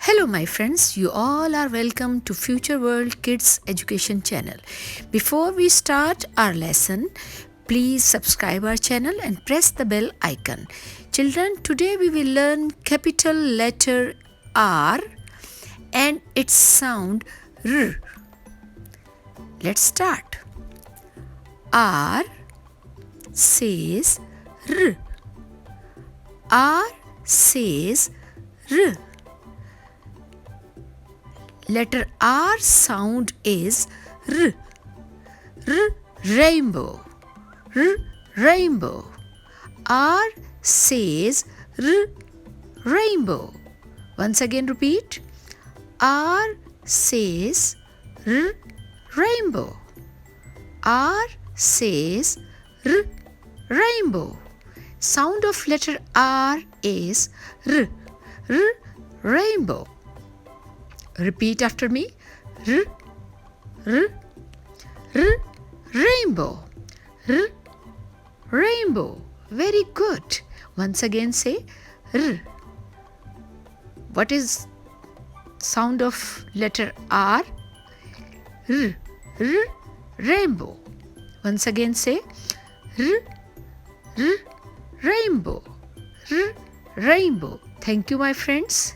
Hello my friends, you all are welcome to Future World Kids Education channel. Before we start our lesson, please subscribe our channel and press the bell icon. Children, today we will learn capital letter R and its sound R. Let's start. R says R. R says R. Letter R sound is R. R, rainbow. R, rainbow. R says R, rainbow. Once again repeat. R says R, rainbow. R says R, rainbow. Sound of letter R is R. R, rainbow. Repeat after me. R, R, R, rainbow. R, rainbow. Very good. Once again say R. What is sound of letter R? R, R, rainbow. Once again say R, R, rainbow. R, rainbow. Thank you, my friends.